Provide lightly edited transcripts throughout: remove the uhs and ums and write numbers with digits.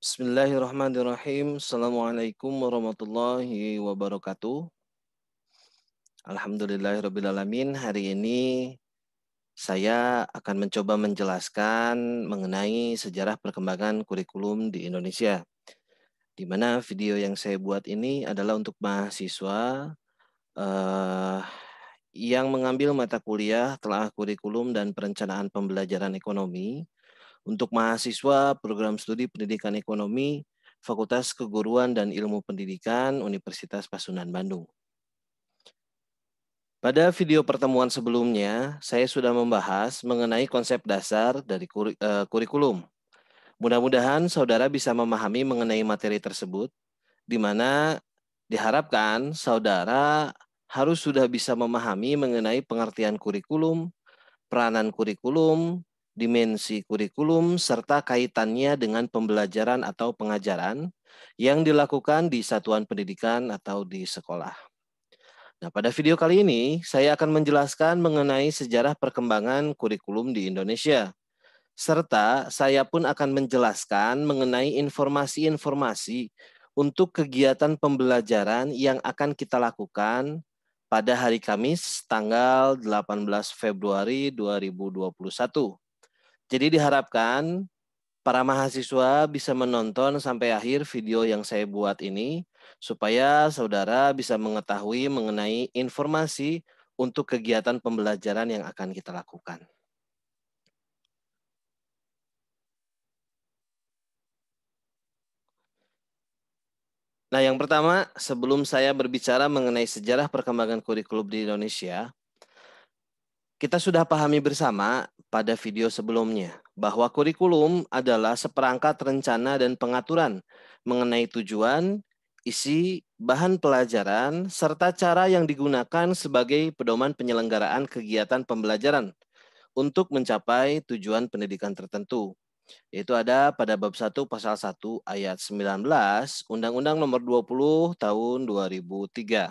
Bismillahirrahmanirrahim. Assalamualaikum warahmatullahi wabarakatuh. Alhamdulillahirrabbilalamin. Hari ini saya akan mencoba menjelaskan mengenai sejarah perkembangan kurikulum di Indonesia. Di mana video yang saya buat ini adalah untuk mahasiswa yang mengambil mata kuliah telah kurikulum dan perencanaan pembelajaran ekonomi untuk mahasiswa program studi pendidikan ekonomi Fakultas Keguruan dan Ilmu Pendidikan Universitas Pasundan Bandung. Pada video pertemuan sebelumnya, saya sudah membahas mengenai konsep dasar dari kurikulum. Mudah-mudahan saudara bisa memahami mengenai materi tersebut, di mana diharapkan saudara harus sudah bisa memahami mengenai pengertian kurikulum, peranan kurikulum, dimensi kurikulum, serta kaitannya dengan pembelajaran atau pengajaran yang dilakukan di satuan pendidikan atau di sekolah. Nah, pada video kali ini, saya akan menjelaskan mengenai sejarah perkembangan kurikulum di Indonesia. Serta saya pun akan menjelaskan mengenai informasi-informasi untuk kegiatan pembelajaran yang akan kita lakukan pada hari Kamis tanggal 18 Februari 2021. Jadi diharapkan para mahasiswa bisa menonton sampai akhir video yang saya buat ini supaya saudara bisa mengetahui mengenai informasi untuk kegiatan pembelajaran yang akan kita lakukan. Nah, yang pertama, sebelum saya berbicara mengenai sejarah perkembangan kurikulum di Indonesia, kita sudah pahami bersama pada video sebelumnya bahwa kurikulum adalah seperangkat rencana dan pengaturan mengenai tujuan, isi, bahan pelajaran, serta cara yang digunakan sebagai pedoman penyelenggaraan kegiatan pembelajaran untuk mencapai tujuan pendidikan tertentu. Yaitu ada pada bab 1 pasal 1 ayat 19 Undang-Undang Nomor 20 Tahun 2003.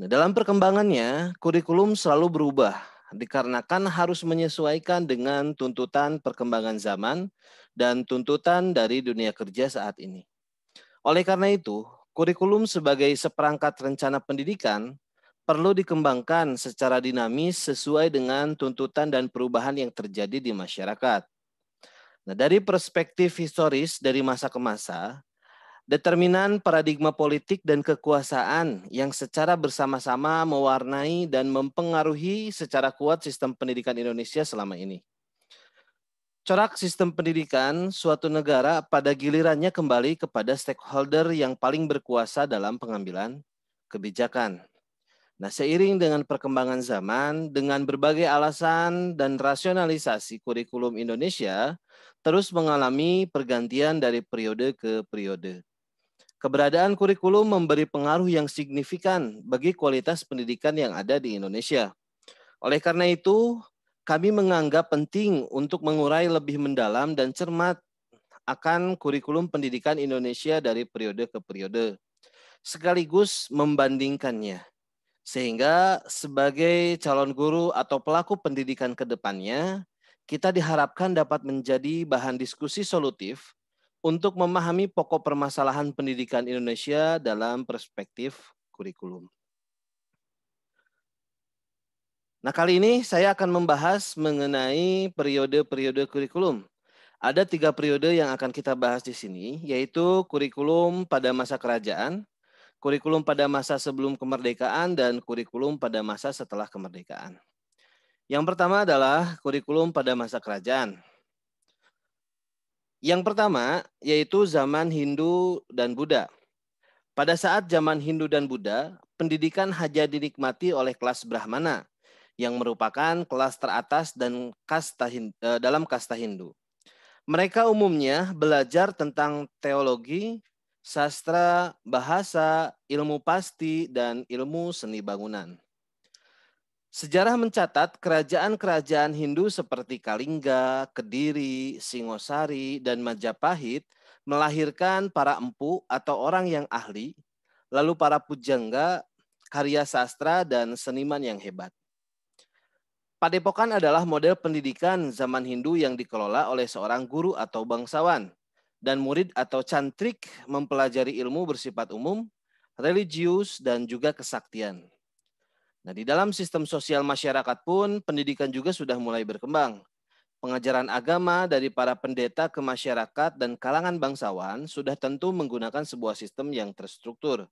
Nah, dalam perkembangannya, kurikulum selalu berubah dikarenakan harus menyesuaikan dengan tuntutan perkembangan zaman dan tuntutan dari dunia kerja saat ini. Oleh karena itu, kurikulum sebagai seperangkat rencana pendidikan perlu dikembangkan secara dinamis sesuai dengan tuntutan dan perubahan yang terjadi di masyarakat. Nah, dari perspektif historis dari masa ke masa, determinan paradigma politik dan kekuasaan yang secara bersama-sama mewarnai dan mempengaruhi secara kuat sistem pendidikan Indonesia selama ini. Corak sistem pendidikan suatu negara pada gilirannya kembali kepada stakeholder yang paling berkuasa dalam pengambilan kebijakan. Nah, seiring dengan perkembangan zaman, dengan berbagai alasan dan rasionalisasi kurikulum Indonesia terus mengalami pergantian dari periode ke periode. Keberadaan kurikulum memberi pengaruh yang signifikan bagi kualitas pendidikan yang ada di Indonesia. Oleh karena itu, kami menganggap penting untuk mengurai lebih mendalam dan cermat akan kurikulum pendidikan Indonesia dari periode ke periode, sekaligus membandingkannya. Sehingga sebagai calon guru atau pelaku pendidikan ke depannya, kita diharapkan dapat menjadi bahan diskusi solutif untuk memahami pokok permasalahan pendidikan Indonesia dalam perspektif kurikulum. Nah, kali ini saya akan membahas mengenai periode-periode kurikulum. Ada 3 periode yang akan kita bahas di sini, yaitu kurikulum pada masa kerajaan, kurikulum pada masa sebelum kemerdekaan, dan kurikulum pada masa setelah kemerdekaan. Yang pertama adalah kurikulum pada masa kerajaan. Yang pertama yaitu zaman Hindu dan Buddha. Pada saat zaman Hindu dan Buddha, pendidikan hanya dinikmati oleh kelas Brahmana yang merupakan kelas teratas dan dalam kasta Hindu. Mereka umumnya belajar tentang teologi, sastra, bahasa, ilmu pasti, dan ilmu seni bangunan. Sejarah mencatat kerajaan-kerajaan Hindu seperti Kalingga, Kediri, Singosari, dan Majapahit melahirkan para empu atau orang yang ahli, lalu para pujangga, karya sastra, dan seniman yang hebat. Padepokan adalah model pendidikan zaman Hindu yang dikelola oleh seorang guru atau bangsawan. dan murid atau cantrik mempelajari ilmu bersifat umum, religius, dan juga kesaktian. Nah, di dalam sistem sosial masyarakat pun pendidikan juga sudah mulai berkembang. Pengajaran agama dari para pendeta ke masyarakat dan kalangan bangsawan sudah tentu menggunakan sebuah sistem yang terstruktur.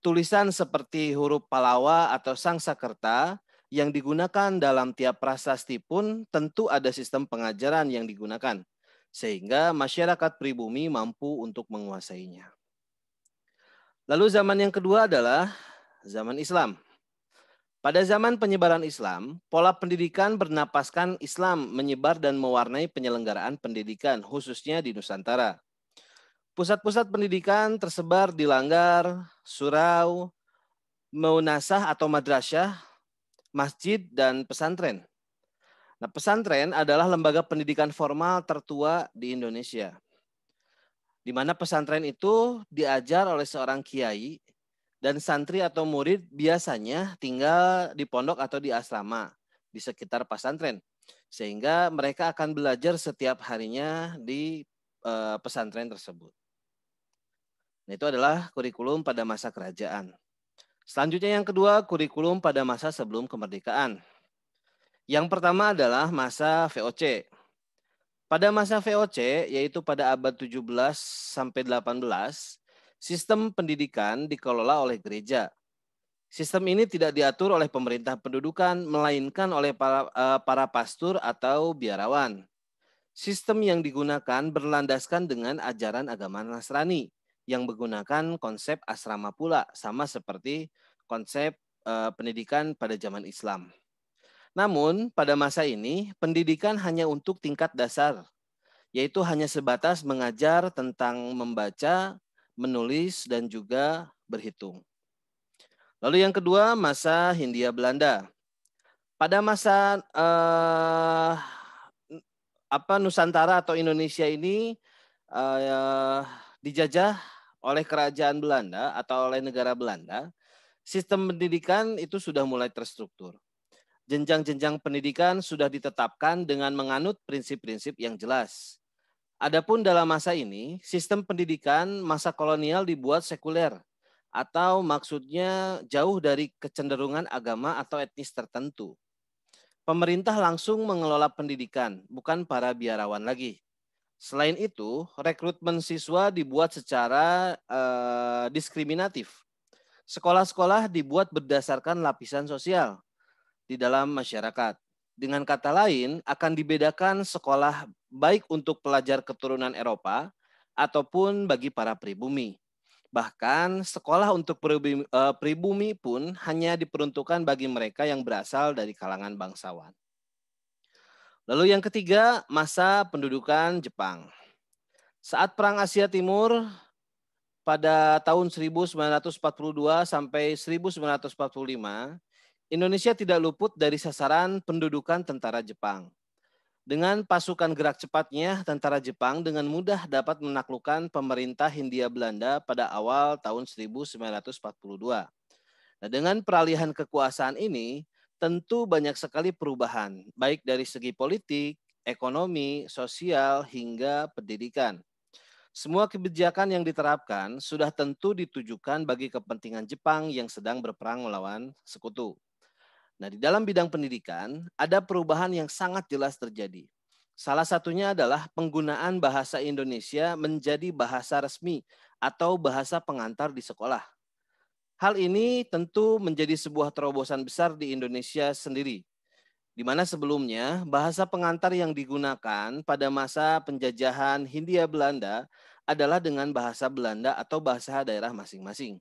Tulisan seperti huruf Palawa atau Sangsakerta yang digunakan dalam tiap prasasti pun tentu ada sistem pengajaran yang digunakan, sehingga masyarakat pribumi mampu untuk menguasainya. Lalu zaman yang kedua adalah zaman Islam. Pada zaman penyebaran Islam, pola pendidikan bernapaskan Islam menyebar dan mewarnai penyelenggaraan pendidikan, khususnya di Nusantara. Pusat-pusat pendidikan tersebar di Langgar, Surau, Maunasah atau madrasah, masjid, dan pesantren. Nah, pesantren adalah lembaga pendidikan formal tertua di Indonesia, di mana pesantren itu diajar oleh seorang kiai dan santri atau murid biasanya tinggal di pondok atau di asrama di sekitar pesantren, sehingga mereka akan belajar setiap harinya di pesantren tersebut. Nah, itu adalah kurikulum pada masa kerajaan. Selanjutnya yang kedua, kurikulum pada masa sebelum kemerdekaan. Yang pertama adalah masa VOC. Pada masa VOC, yaitu pada abad 17 sampai 18, sistem pendidikan dikelola oleh gereja. Sistem ini tidak diatur oleh pemerintah pendudukan, melainkan oleh para pastor atau biarawan. Sistem yang digunakan berlandaskan dengan ajaran agama Nasrani yang menggunakan konsep asrama pula, sama seperti konsep pendidikan pada zaman Islam. Namun, pada masa ini, pendidikan hanya untuk tingkat dasar, yaitu hanya sebatas mengajar tentang membaca, menulis, dan juga berhitung. Lalu yang kedua, masa Hindia Belanda. Pada masa Nusantara atau Indonesia ini dijajah oleh kerajaan Belanda atau oleh negara Belanda, sistem pendidikan itu sudah mulai terstruktur. Jenjang-jenjang pendidikan sudah ditetapkan dengan menganut prinsip-prinsip yang jelas. Adapun dalam masa ini, sistem pendidikan masa kolonial dibuat sekuler, atau maksudnya jauh dari kecenderungan agama atau etnis tertentu. Pemerintah langsung mengelola pendidikan, bukan para biarawan lagi. Selain itu, rekrutmen siswa dibuat secara diskriminatif. Sekolah-sekolah dibuat berdasarkan lapisan sosial di dalam masyarakat. Dengan kata lain, akan dibedakan sekolah baik untuk pelajar keturunan Eropa ataupun bagi para pribumi. Bahkan sekolah untuk pribumi pun hanya diperuntukkan bagi mereka yang berasal dari kalangan bangsawan. Lalu yang ketiga, masa pendudukan Jepang. Saat Perang Asia Timur pada tahun 1942 sampai 1945, Indonesia tidak luput dari sasaran pendudukan tentara Jepang. Dengan pasukan gerak cepatnya, tentara Jepang dengan mudah dapat menaklukkan pemerintah Hindia Belanda pada awal tahun 1942. Nah, dengan peralihan kekuasaan ini, tentu banyak sekali perubahan, baik dari segi politik, ekonomi, sosial, hingga pendidikan. Semua kebijakan yang diterapkan sudah tentu ditujukan bagi kepentingan Jepang yang sedang berperang melawan sekutu. Nah, di dalam bidang pendidikan, ada perubahan yang sangat jelas terjadi. Salah satunya adalah penggunaan bahasa Indonesia menjadi bahasa resmi atau bahasa pengantar di sekolah. Hal ini tentu menjadi sebuah terobosan besar di Indonesia sendiri, di mana sebelumnya bahasa pengantar yang digunakan pada masa penjajahan Hindia Belanda adalah dengan bahasa Belanda atau bahasa daerah masing-masing.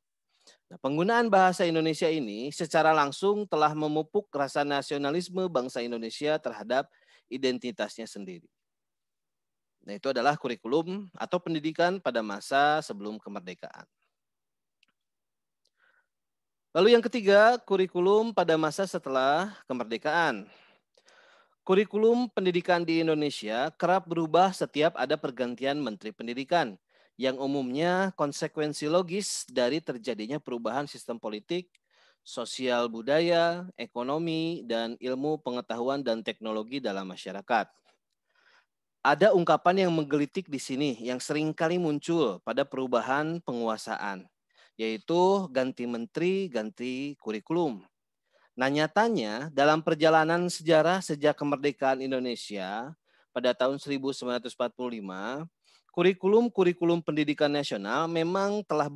Nah, penggunaan bahasa Indonesia ini secara langsung telah memupuk rasa nasionalisme bangsa Indonesia terhadap identitasnya sendiri. Nah, itu adalah kurikulum atau pendidikan pada masa sebelum kemerdekaan. Lalu yang ketiga, kurikulum pada masa setelah kemerdekaan. Kurikulum pendidikan di Indonesia kerap berubah setiap ada pergantian Menteri Pendidikan, yang umumnya konsekuensi logis dari terjadinya perubahan sistem politik, sosial budaya, ekonomi, dan ilmu pengetahuan dan teknologi dalam masyarakat. ada ungkapan yang menggelitik di sini yang seringkali muncul pada perubahan penguasaan, yaitu ganti menteri, ganti kurikulum. Nah, nyatanya dalam perjalanan sejarah sejak kemerdekaan Indonesia pada tahun 1945, kurikulum pendidikan nasional memang telah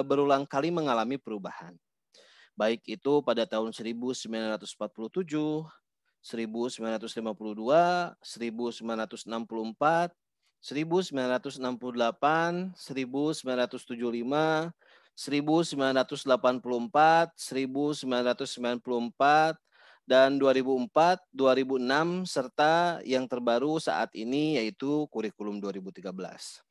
berulang kali mengalami perubahan. Baik itu pada tahun 1947, 1952, 1964, 1968, 1975, 1984, 1994, dan 2004, 2006, serta yang terbaru saat ini yaitu kurikulum 2013.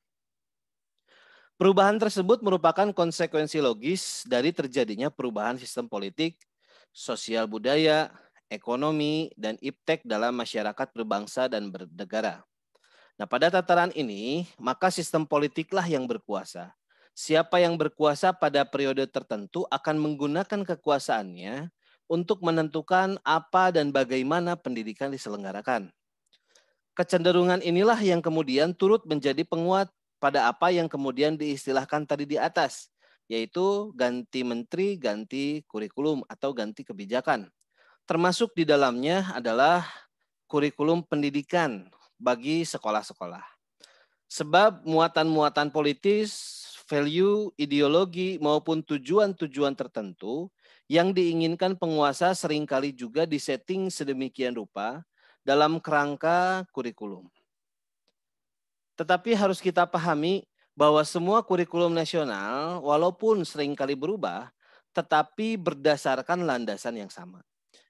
Perubahan tersebut merupakan konsekuensi logis dari terjadinya perubahan sistem politik, sosial budaya, ekonomi, dan iptek dalam masyarakat berbangsa dan bernegara. Nah, pada tataran ini, maka sistem politiklah yang berkuasa. Siapa yang berkuasa pada periode tertentu akan menggunakan kekuasaannya untuk menentukan apa dan bagaimana pendidikan diselenggarakan. Kecenderungan inilah yang kemudian turut menjadi penguat pada apa yang kemudian diistilahkan tadi di atas, yaitu ganti menteri, ganti kurikulum atau ganti kebijakan. Termasuk di dalamnya adalah kurikulum pendidikan bagi sekolah-sekolah. Sebab muatan-muatan politis, value, ideologi maupun tujuan-tujuan tertentu yang diinginkan penguasa seringkali juga disetting sedemikian rupa dalam kerangka kurikulum. Tetapi harus kita pahami bahwa semua kurikulum nasional walaupun seringkali berubah, tetapi berdasarkan landasan yang sama,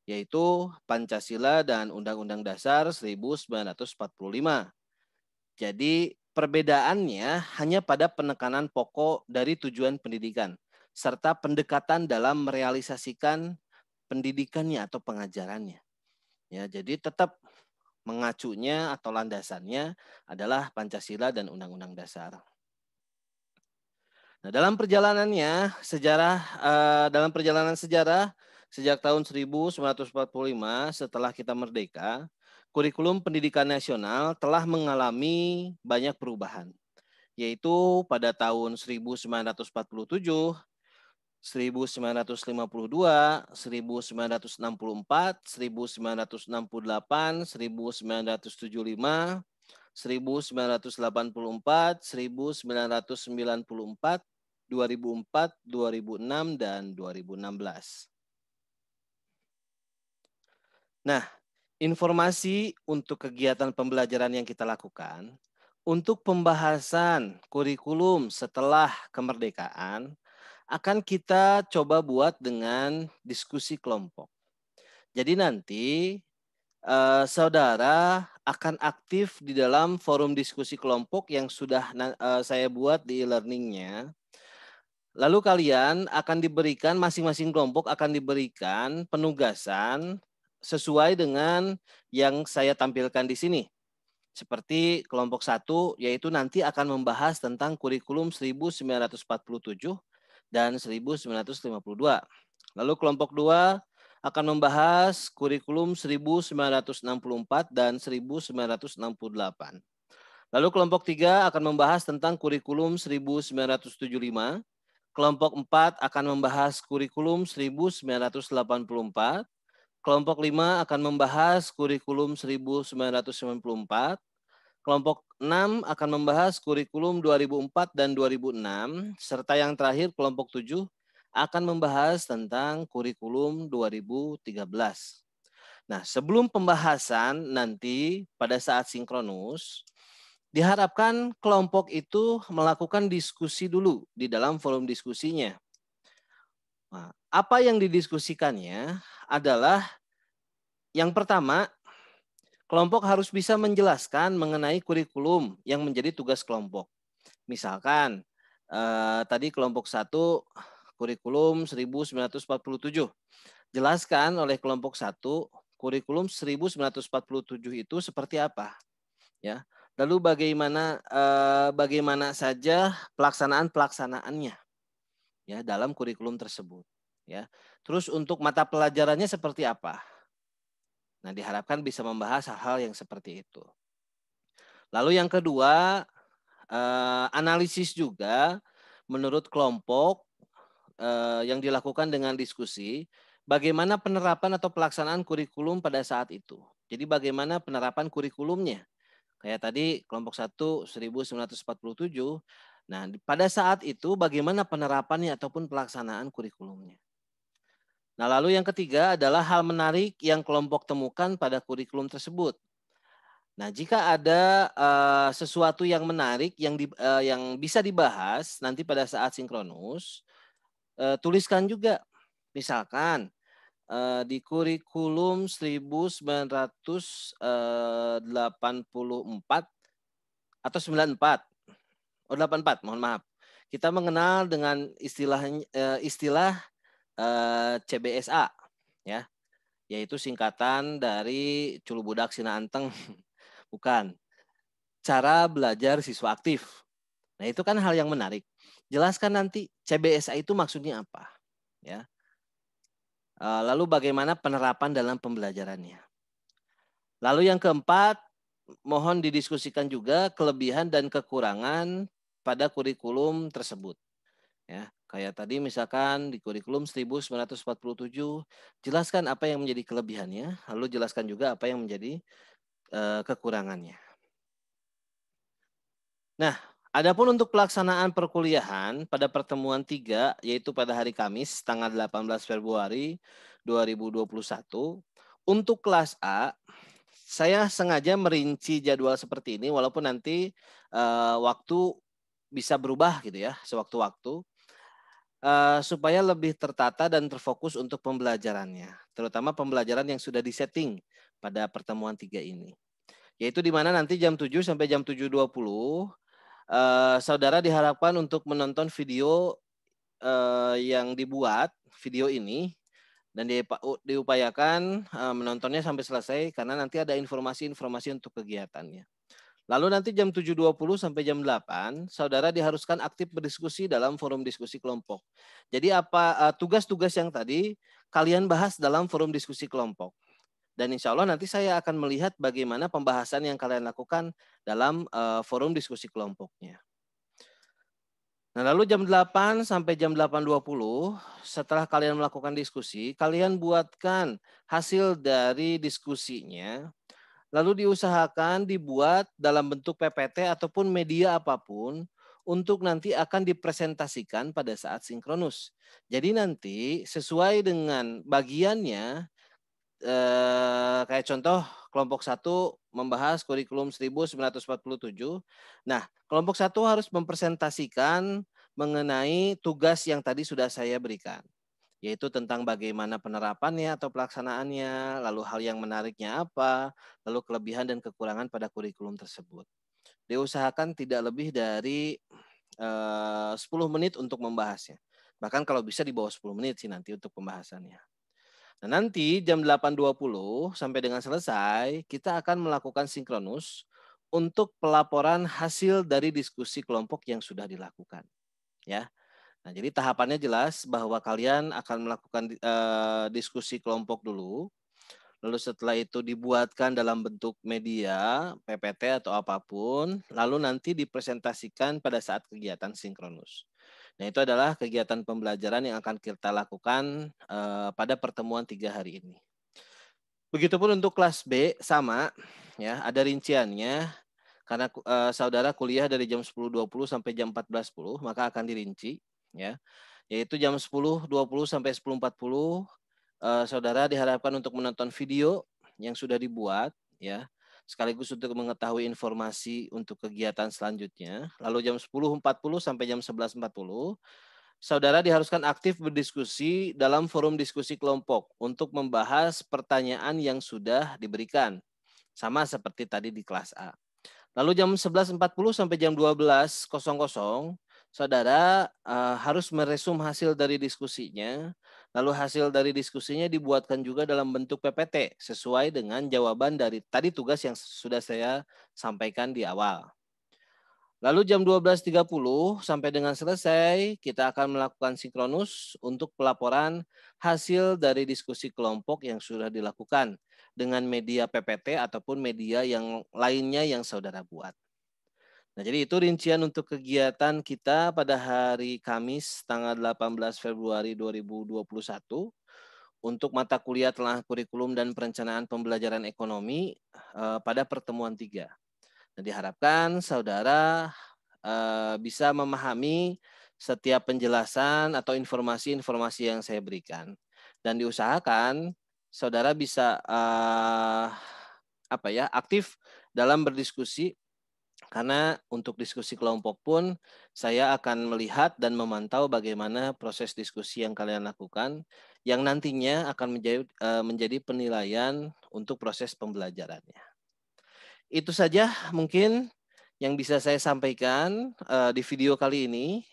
yaitu Pancasila dan Undang-Undang Dasar 1945. Jadi perbedaannya hanya pada penekanan pokok dari tujuan pendidikan, serta pendekatan dalam merealisasikan pendidikannya atau pengajarannya. Ya, jadi tetap mengacunya atau landasannya adalah Pancasila dan Undang-Undang Dasar. Nah, dalam perjalanan sejarah sejak tahun 1945 setelah kita merdeka, kurikulum pendidikan nasional telah mengalami banyak perubahan, yaitu pada tahun 1947, 1952, 1964, 1968, 1975, 1984, 1994, 2004, 2006, dan 2016. Nah, informasi untuk kegiatan pembelajaran yang kita lakukan untuk pembahasan kurikulum setelah kemerdekaan akan kita coba buat dengan diskusi kelompok. Jadi nanti saudara akan aktif di dalam forum diskusi kelompok yang sudah saya buat di e-learning-nya. Lalu kalian akan diberikan, masing-masing kelompok akan diberikan penugasan sesuai dengan yang saya tampilkan di sini. Seperti kelompok 1, yaitu nanti akan membahas tentang kurikulum 1947 dan 1952. Lalu kelompok 2 akan membahas kurikulum 1964 dan 1968. Lalu kelompok 3 akan membahas tentang kurikulum 1975. Kelompok 4 akan membahas kurikulum 1984. Kelompok 5 akan membahas kurikulum 1994. Kelompok 6 akan membahas kurikulum 2004 dan 2006, serta yang terakhir kelompok 7 akan membahas tentang kurikulum 2013. Nah, sebelum pembahasan nanti pada saat sinkronus, diharapkan kelompok itu melakukan diskusi dulu di dalam forum diskusinya. Nah, apa yang didiskusikannya adalah yang pertama, kelompok harus bisa menjelaskan mengenai kurikulum yang menjadi tugas kelompok. Misalkan tadi kelompok 1 kurikulum 1947. Jelaskan oleh kelompok 1 kurikulum 1947 itu seperti apa, ya. Lalu bagaimana saja pelaksanaannya, ya, dalam kurikulum tersebut, ya. Terus untuk mata pelajarannya seperti apa? Nah, diharapkan bisa membahas hal-hal yang seperti itu. Lalu yang kedua, analisis juga menurut kelompok yang dilakukan dengan diskusi, bagaimana penerapan atau pelaksanaan kurikulum pada saat itu. Jadi bagaimana penerapan kurikulumnya. Kayak tadi kelompok 1 1947. Nah, pada saat itu bagaimana penerapannya ataupun pelaksanaan kurikulumnya. Nah, lalu yang ketiga adalah hal menarik yang kelompok temukan pada kurikulum tersebut. Nah, jika ada sesuatu yang menarik yang bisa dibahas nanti pada saat sinkronus, tuliskan juga. Misalkan di kurikulum 1984 atau 94, oh 84, mohon maaf. Kita mengenal dengan istilah CBSA, ya, yaitu singkatan dari Culu Budak Sina Anteng, bukan. Cara belajar siswa aktif. Nah, itu kan hal yang menarik. Jelaskan nanti CBSA itu maksudnya apa, ya. Lalu bagaimana penerapan dalam pembelajarannya. Lalu yang keempat, mohon didiskusikan juga kelebihan dan kekurangan pada kurikulum tersebut. Ya, kayak tadi misalkan di kurikulum 1947, jelaskan apa yang menjadi kelebihannya, lalu jelaskan juga apa yang menjadi kekurangannya. Nah, adapun untuk pelaksanaan perkuliahan pada pertemuan 3, yaitu pada hari Kamis tanggal 18 Februari 2021, untuk kelas A, saya sengaja merinci jadwal seperti ini, walaupun nanti waktu bisa berubah gitu ya, sewaktu-waktu, supaya lebih tertata dan terfokus untuk pembelajarannya, terutama pembelajaran yang sudah disetting pada pertemuan 3 ini. Yaitu di mana nanti jam 7 sampai jam 7.20, saudara diharapkan untuk menonton video yang dibuat, video ini, dan diupayakan menontonnya sampai selesai karena nanti ada informasi-informasi untuk kegiatannya. Lalu nanti jam 7.20 sampai jam 8, saudara diharuskan aktif berdiskusi dalam forum diskusi kelompok. Jadi apa tugas-tugas yang tadi kalian bahas dalam forum diskusi kelompok. Dan insya Allah nanti saya akan melihat bagaimana pembahasan yang kalian lakukan dalam forum diskusi kelompoknya. Nah, lalu jam 8 sampai jam 8.20, setelah kalian melakukan diskusi, kalian buatkan hasil dari diskusinya, lalu diusahakan dibuat dalam bentuk PPT ataupun media apapun untuk nanti akan dipresentasikan pada saat sinkronus. Jadi nanti sesuai dengan bagiannya, kayak contoh kelompok 1 membahas kurikulum 1947. Nah, kelompok 1 harus mempresentasikan mengenai tugas yang tadi sudah saya berikan, yaitu tentang bagaimana penerapannya atau pelaksanaannya, lalu hal yang menariknya apa, lalu kelebihan dan kekurangan pada kurikulum tersebut. Diusahakan tidak lebih dari 10 menit untuk membahasnya. Bahkan kalau bisa di bawah 10 menit sih nanti untuk pembahasannya. Nah, nanti jam 8.20 sampai dengan selesai, kita akan melakukan sinkronus untuk pelaporan hasil dari diskusi kelompok yang sudah dilakukan. Ya. Nah, jadi tahapannya jelas bahwa kalian akan melakukan diskusi kelompok dulu. Lalu setelah itu dibuatkan dalam bentuk media, PPT atau apapun, lalu nanti dipresentasikan pada saat kegiatan sinkronus. Nah, itu adalah kegiatan pembelajaran yang akan kita lakukan pada pertemuan 3 hari ini. Begitupun untuk kelas B, sama, ya, ada rinciannya. Karena saudara kuliah dari jam 10.20 sampai jam 14.10, maka akan dirinci, ya. Yaitu jam 10.20 sampai 10.40, saudara diharapkan untuk menonton video yang sudah dibuat, ya, sekaligus untuk mengetahui informasi untuk kegiatan selanjutnya. Lalu jam 10.40 sampai jam 11.40, saudara diharuskan aktif berdiskusi dalam forum diskusi kelompok untuk membahas pertanyaan yang sudah diberikan. Sama seperti tadi di kelas A. Lalu jam 11.40 sampai jam 12.00, saudara harus meresum hasil dari diskusinya. Lalu hasil dari diskusinya dibuatkan juga dalam bentuk PPT sesuai dengan jawaban dari tadi tugas yang sudah saya sampaikan di awal. Lalu jam 12.30 sampai dengan selesai, kita akan melakukan sinkronus untuk pelaporan hasil dari diskusi kelompok yang sudah dilakukan. dengan media PPT ataupun media yang lainnya yang saudara buat. Nah, jadi itu rincian untuk kegiatan kita pada hari Kamis tanggal 18 Februari 2021 untuk mata kuliah telah kurikulum dan perencanaan pembelajaran ekonomi pada pertemuan 3. Nah, diharapkan saudara bisa memahami setiap penjelasan atau informasi-informasi yang saya berikan. Dan diusahakan saudara bisa aktif dalam berdiskusi, karena untuk diskusi kelompok pun saya akan melihat dan memantau bagaimana proses diskusi yang kalian lakukan yang nantinya akan menjadi penilaian untuk proses pembelajarannya. Itu saja mungkin yang bisa saya sampaikan di video kali ini.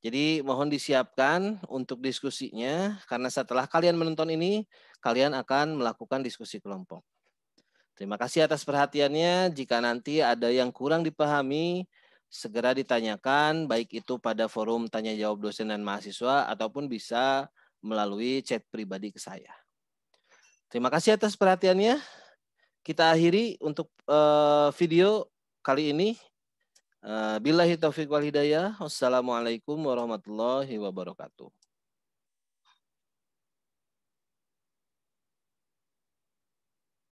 Jadi mohon disiapkan untuk diskusinya, karena setelah kalian menonton ini, kalian akan melakukan diskusi kelompok. Terima kasih atas perhatiannya. Jika nanti ada yang kurang dipahami, segera ditanyakan, baik itu pada forum tanya jawab dosen dan mahasiswa ataupun bisa melalui chat pribadi ke saya. Terima kasih atas perhatiannya. Kita akhiri untuk video kali ini. Billahi taufiq wal hidayah. Wassalamualaikum warahmatullahi wabarakatuh.